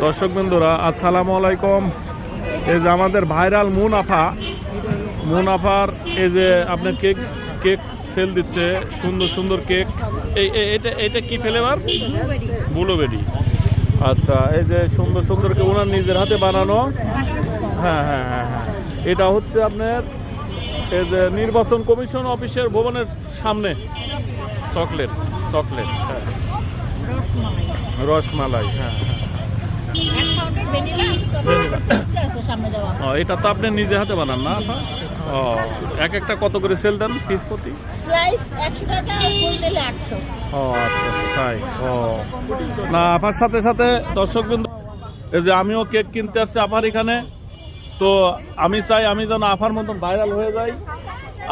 দর্শক বন্ধুরা আসসালামু আলাইকুম। এই যে আমাদের ভাইরাল মুনাফার এই যে আপনার কেক কেক সেল দিচ্ছে, সুন্দর সুন্দর কেক। এটা কি ফ্লেভার? ব্লুবেরি। আচ্ছা, এই যে সুন্দর সুন্দর কেক ওনার নিজের হাতে বানানো। হ্যাঁ হ্যাঁ হ্যাঁ হ্যাঁ, এটা হচ্ছে আপনার এই যে নির্বাচন কমিশন অফিসের ভবনের সামনে। চকলেট চকলেট, হ্যাঁ, রসমালাই, হ্যাঁ হ্যাঁ। এটা তো আপনি নিজে হাতে বানান না? ও, এক একটা কত করে সেল দেন পিস প্রতি? ও আচ্ছা আচ্ছা, তাই। ও না, আপার সাথে সাথে দর্শক বিন্দু, এই যে আমিও কেক কিনতে আসছি আপার এখানে। তো আমি চাই আমি যেন আপার মতন ভাইরাল হয়ে যাই,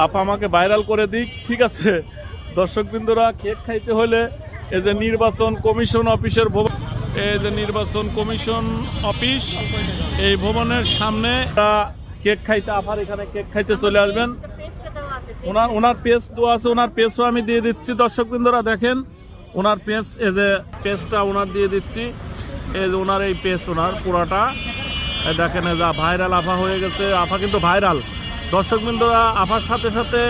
আপা আমাকে ভাইরাল করে দিক, ঠিক আছে? দর্শক বিন্দুরা, কেক খাইতে হলে এই যে নির্বাচন কমিশন অফিসের ভবন, এই যে নির্বাচন কমিশন অফিস, এই ভবনের সামনে কেক খাইতে আপার এখানে কেক খাইতে চলে আসবেন। ওনার পেজ দেওয়া আছে, ওনার পেজও আমি দিয়ে দিচ্ছি। দর্শক বৃন্দরা দেখেন ওনার পেজ, এই যে পেজটা ওনার দিয়ে দিচ্ছি। এই যে ওনার এই পেজ, ওনার পুরাটা দেখেন, যা ভাইরাল আফা হয়ে গেছে। আফা কিন্তু ভাইরাল। দর্শক বৃন্দরা, আফার সাথে সাথে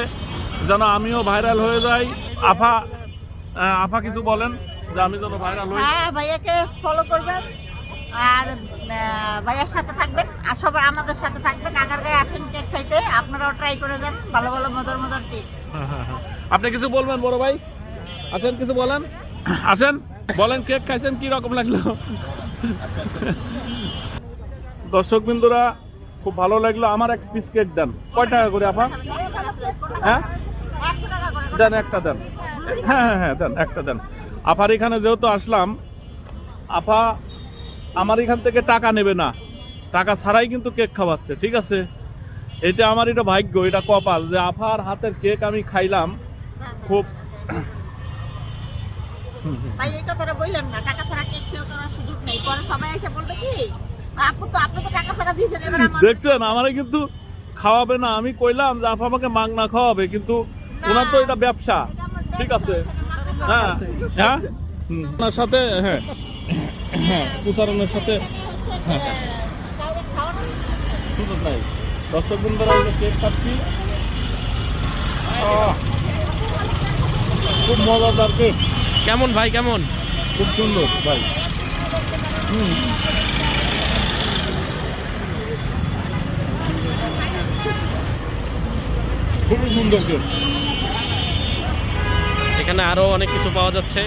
যেন আমিও ভাইরাল হয়ে যাই। আফা কিছু বলেন যে আমি যেন ভাইরাল হই। হ্যাঁ, ভাইয়াকে ফলো করবেন আর ভাইয়ার সাথে থাকবেন, আর সবাই আমাদের সাথে থাকবেন। আগারগাঁয়ে আসেন কেক খাইতে, আপনারাও ট্রাই করে দেন ভালো ভালো মজার মজার কেক। আপনি কিছু বলবেন বড় ভাই? আসেন, কিছু বলেন, আসেন বলেন, কেক খাইছেন কি রকম লাগলো? দর্শক বিন্দুরা, খুব ভালো লাগলো। আমার এক পিস কেক দেন। কয় টাকা করে আপা? হ্যাঁ, দেন একটা, দেন। হ্যাঁ হ্যাঁ হ্যাঁ, দেন একটা, দেন। আপার এখানে যেহেতু আসলাম, আপা আমার এখান থেকে টাকা নেবে না, টাকা ছাড়াই কিন্তু কেক খাওয়াচ্ছে, ঠিক আছে? এটা আমার এটা ভাগ্য, এটা কপাল যে আপার হাতের কেক আমি খাইলাম। খুব ভাই, এই কথাটা বললেন না, টাকা ছাড়া কেক খেয়ে করার সুযোগ নেই। পরে সবাই এসে বলবে কি, আপু তো আপনি তো টাকা ছাড়া দিয়েছেন, এবার দেখছেন আমারে কিন্তু খাওয়াবে না। আমি কইলাম যে আপা আমাকে মাগনা খাওয়াবে, কিন্তু ওনার তো এটা ব্যবসা, ঠিক আছে? হ্যাঁ হ্যাঁ, ওনার সাথে, হ্যাঁ হ্যাঁ, প্রচারণের সাথে, হ্যাঁ হ্যাঁ, সুযোগ নাই। দর্শক বন্ধুরা, কেক খাচ্ছি, খুব মজাদার কেক। কেমন ভাই, কেমন? খুব সুন্দর ভাই। খুবই সুন্দর কেক। এখানে আরো অনেক কিছু পাওয়া যাচ্ছে।